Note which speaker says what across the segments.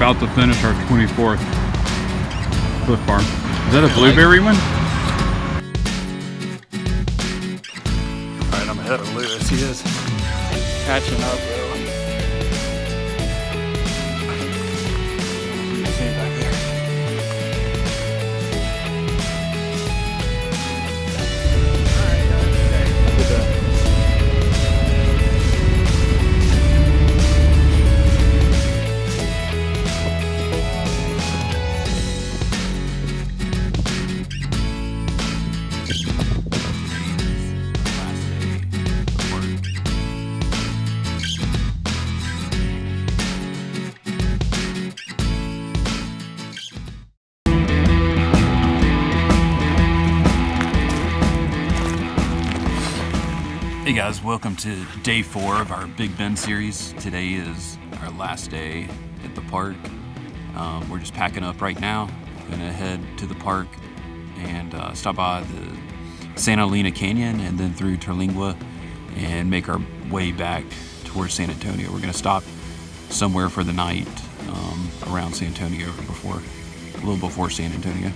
Speaker 1: about to finish our 24th Cliff Farm. Is that a blueberry one?
Speaker 2: Alright, I'm ahead of Lewis. He is catching up though. You see him back there. Alright, guys. Okay. Good job.
Speaker 3: Hey guys, welcome to day 4 of our Big Bend series. Today is our last day at the park. We're just packing up right now. Gonna head to the park and stop by the Santa Elena Canyon and then through Terlingua and make our way back towards San Antonio. We're gonna stop somewhere for the night around San Antonio a little before San Antonio.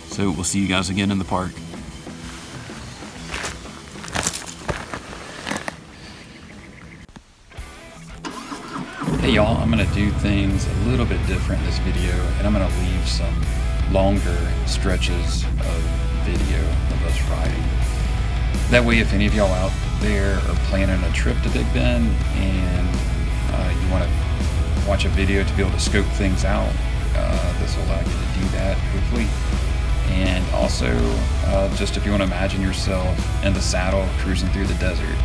Speaker 3: So we'll see you guys again in the park. Hey y'all, I'm going to do things a little bit different in this video, and I'm going to leave some longer stretches of video of us riding. That way, if any of y'all out there are planning a trip to Big Bend and you want to watch a video to be able to scope things out, this will allow you to do that, hopefully. And also, just if you want to imagine yourself in the saddle cruising through the desert,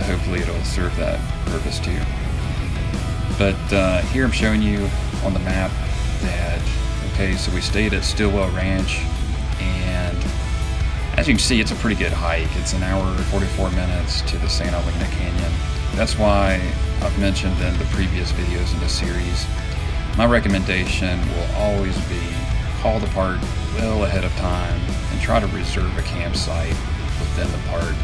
Speaker 3: hopefully it'll serve that purpose too. But here I'm showing you on the map that, okay, so we stayed at Stillwell Ranch, and as you can see, it's a pretty good hike. It's an hour and 44 minutes to the Santa Elena Canyon. That's why I've mentioned in the previous videos in this series, my recommendation will always be call the park well ahead of time and try to reserve a campsite within the park.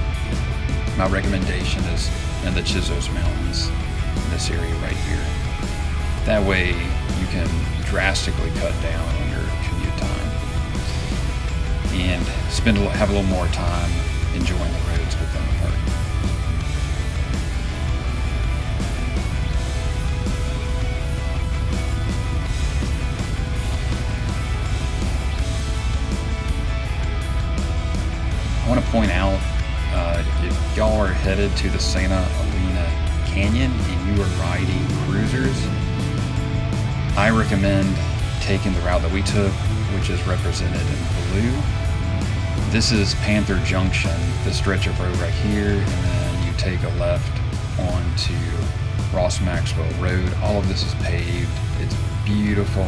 Speaker 3: My recommendation is in the Chisos Mountains, in this area right here. That way you can drastically cut down on your commute time and have a little more time enjoying the roads within the park. I want to point out, if y'all are headed to the Santa Elena Canyon and you are riding cruisers, I recommend taking the route that we took, which is represented in blue. This is Panther Junction, this stretch of road right here, and then you take a left onto Ross Maxwell Road. All of this is paved. It's beautiful.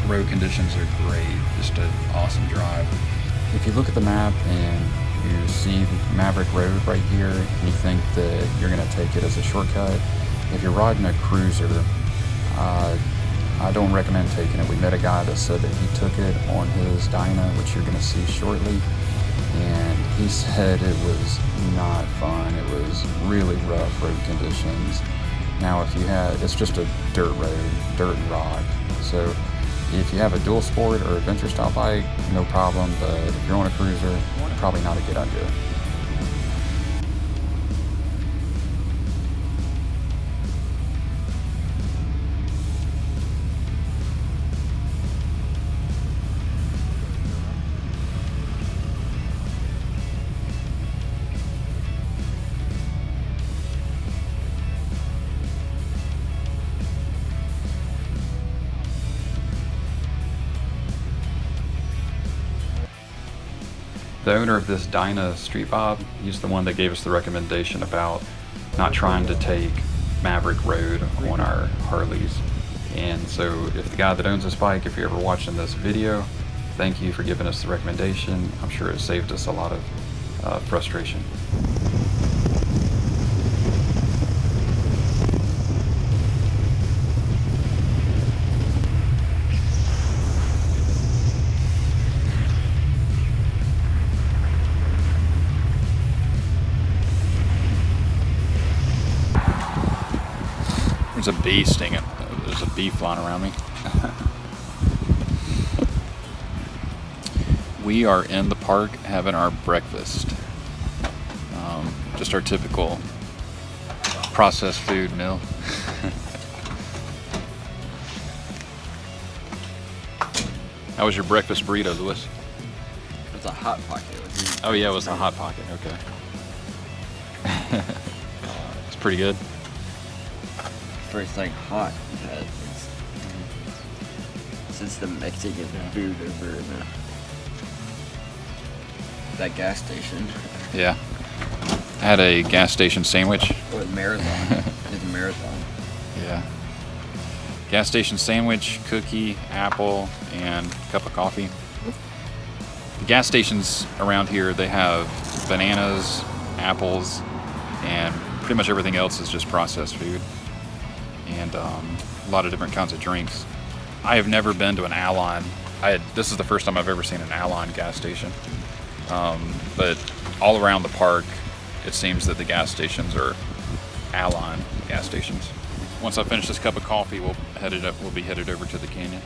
Speaker 3: Road conditions are great. Just an awesome drive. If you look at the map and you see Maverick Road right here, and you think that you're going to take it as a shortcut, if you're riding a cruiser, I don't recommend taking it. We met a guy that said that he took it on his Dyna, which you're going to see shortly, and he said it was not fun. It was really rough road conditions. Now, it's just a dirt road, dirt and rock, so if you have a dual sport or adventure style bike, no problem, but if you're on a cruiser, probably not a good idea. The owner of this Dyna Street Bob, he's the one that gave us the recommendation about not trying to take Maverick Road on our Harleys. And so if the guy that owns this bike, if you're ever watching this video, thank you for giving us the recommendation. I'm sure it saved us a lot of frustration. There's a bee stinging. There's a bee flying around me. We are in the park having our breakfast. Just our typical processed food meal. How was your breakfast burrito, Lewis?
Speaker 2: It's a hot pocket.
Speaker 3: Oh yeah, it was a hot pocket. Okay. It's pretty good.
Speaker 2: First like hot. Since the Mexican food over in that gas station.
Speaker 3: Yeah. I had a gas station sandwich.
Speaker 2: Or Marathon. It's a Marathon.
Speaker 3: Yeah. Gas station sandwich, cookie, apple, and a cup of coffee. The gas stations around here, they have bananas, apples, and pretty much everything else is just processed food. And a lot of different kinds of drinks. I have never been to an Alon. This is the first time I've ever seen an Alon gas station. But all around the park, it seems that the gas stations are Alon gas stations. Once I finish this cup of coffee, we'll be headed over to the canyon.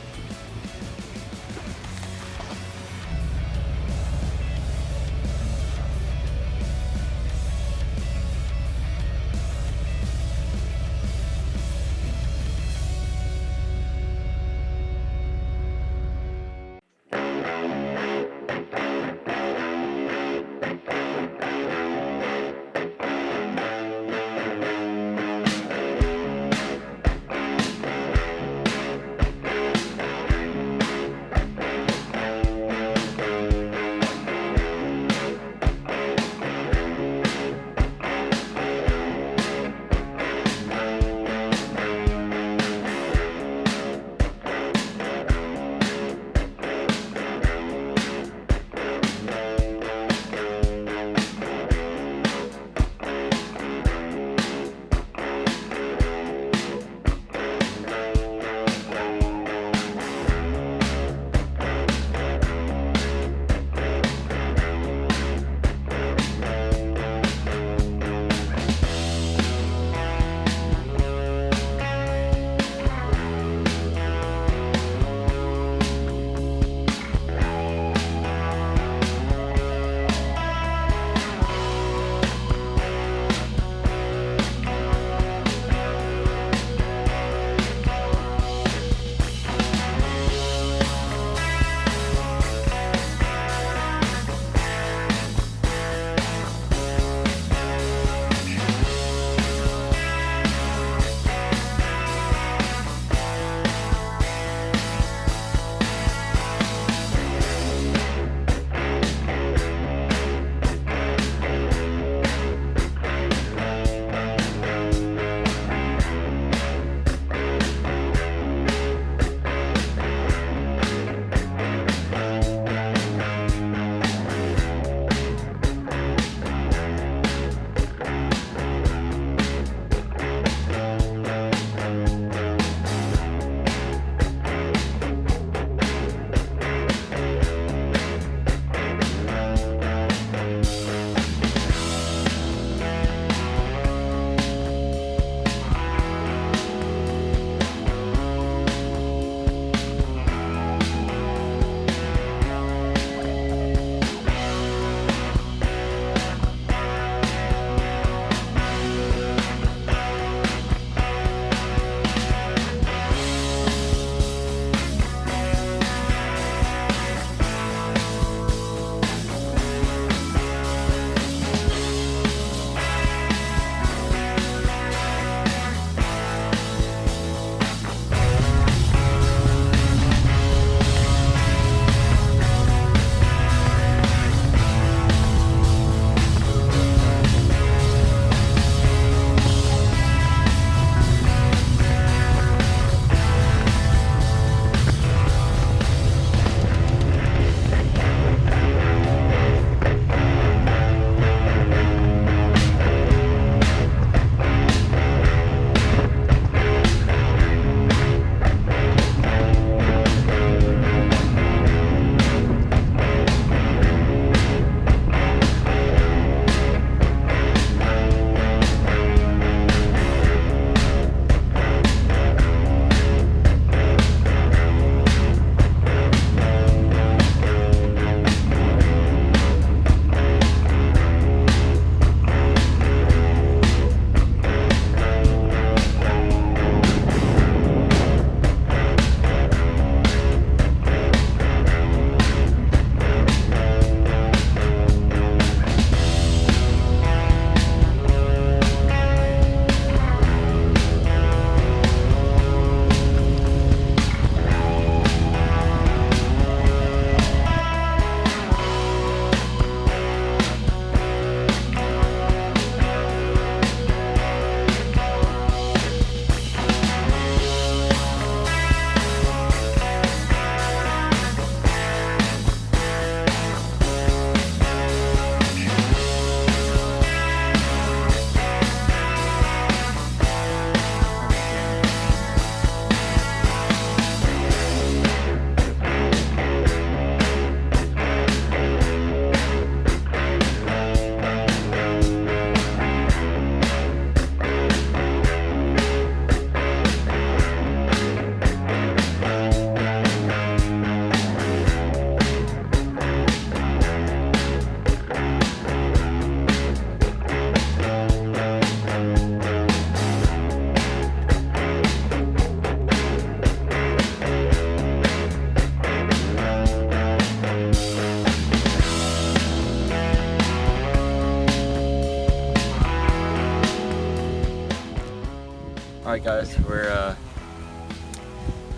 Speaker 4: Alright guys, we're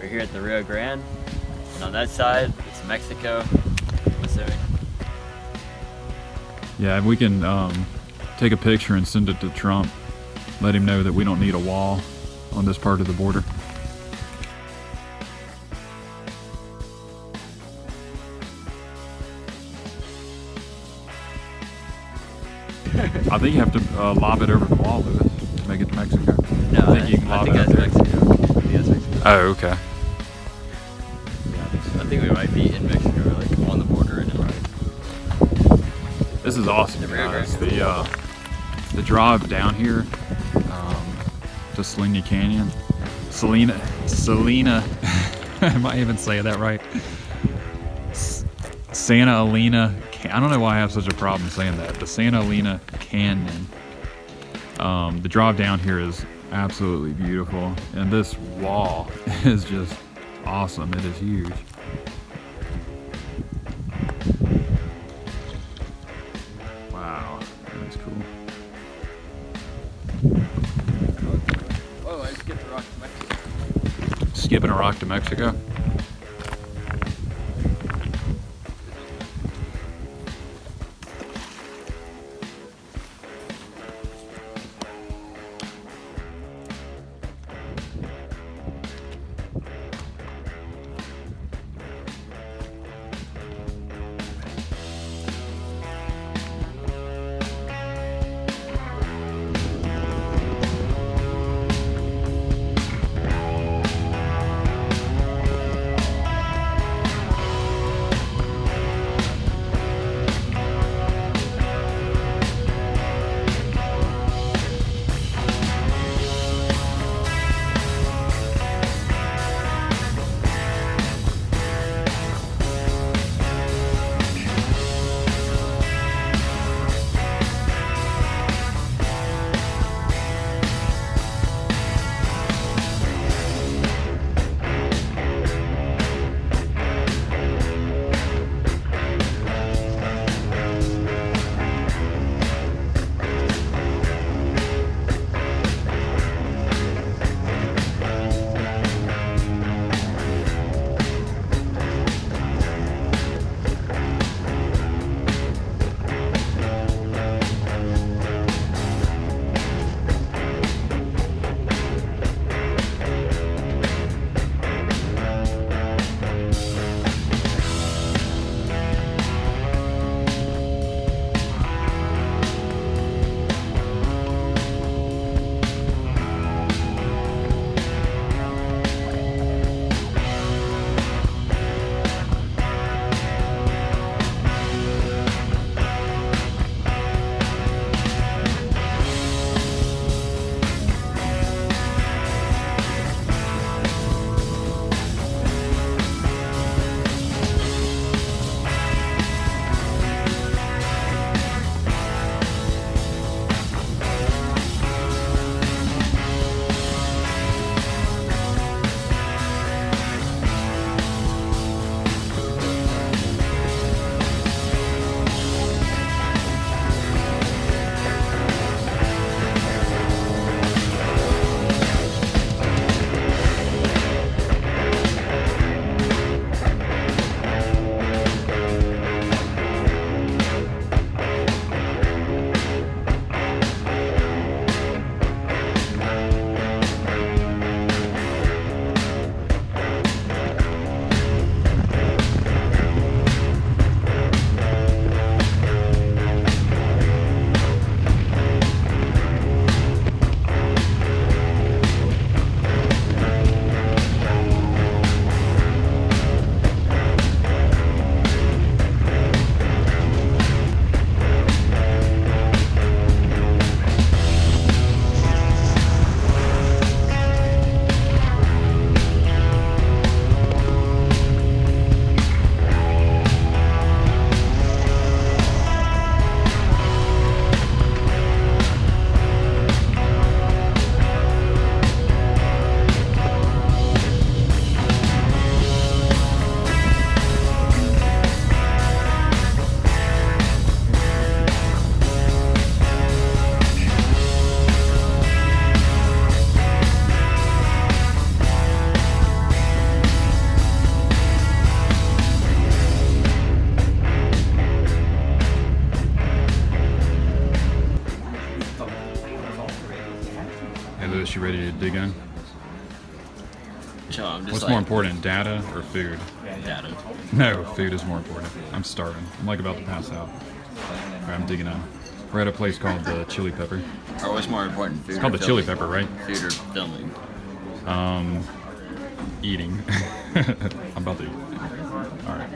Speaker 4: here at the Rio Grande, and on that side it's Mexico, Missouri.
Speaker 1: Yeah, we can take a picture and send it to Trump. Let him know that we don't need a wall on this part of the border. I think you have to lob it over the wall, Lewis, to make it to Mexico.
Speaker 4: No,
Speaker 1: I think you can lob it up
Speaker 4: that's
Speaker 1: there.
Speaker 4: Mexico. I think that's Mexico.
Speaker 1: Oh, okay.
Speaker 4: Yeah, I think we might be in Mexico, like on the border right now.
Speaker 1: This is awesome,
Speaker 4: The Rio
Speaker 1: guys.
Speaker 4: Grande.
Speaker 1: The drive down here to Selena Canyon. Selena. Am I even saying that right? Santa Elena. I don't know why I have such a problem saying that. The Santa Elena Canyon. The drive down here is absolutely beautiful, and this wall is just awesome. It is huge. Wow, that's cool.
Speaker 4: Oh, I skipped a rock to Mexico.
Speaker 1: Skipping a rock to Mexico. Lewis, you ready to dig in?
Speaker 4: Chill, I'm just
Speaker 1: What's
Speaker 4: like,
Speaker 1: more important, data or food?
Speaker 4: data.
Speaker 1: No, food is more important. I'm starving. I'm like about to pass out. All right, I'm digging in. We're at a place called the Chili Pepper.
Speaker 4: Or what's more important, food
Speaker 1: It's called
Speaker 4: or
Speaker 1: the Chili
Speaker 4: filming?
Speaker 1: Pepper, right?
Speaker 4: Food or filming?
Speaker 1: Eating. I'm about to eat. All right.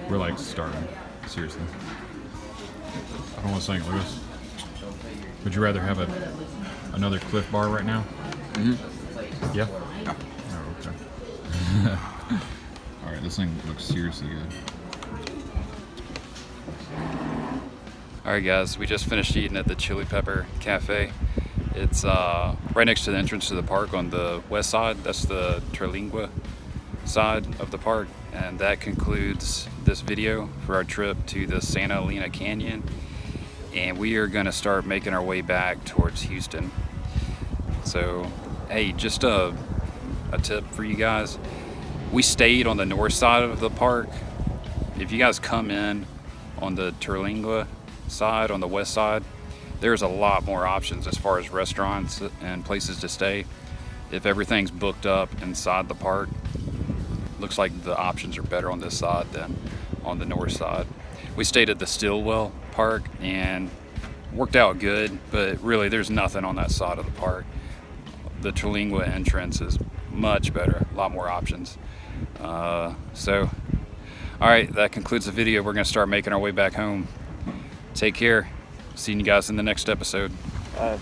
Speaker 1: We're like starving. Seriously. I don't want to sing, Lewis. Would you rather have another Cliff Bar right now? Mm-hmm. Yeah? Oh, okay. All right, this thing looks seriously good.
Speaker 3: All right, guys, we just finished eating at the Chili Pepper Cafe. It's right next to the entrance to the park on the west side. That's the Terlingua side of the park. And that concludes this video for our trip to the Santa Elena Canyon. And we are gonna start making our way back towards Houston. So, hey, just a tip for you guys. We stayed on the north side of the park. If you guys come in on the Terlingua side, on the west side, there's a lot more options as far as restaurants and places to stay. If everything's booked up inside the park, looks like the options are better on this side than on the north side. We stayed at the Stillwell Park and worked out good, but really there's nothing on that side of the park. The Terlingua entrance is much better, a lot more options. So, all right, that concludes the video. We're gonna start making our way back home. Take care. See you guys in the next episode.
Speaker 4: Bye.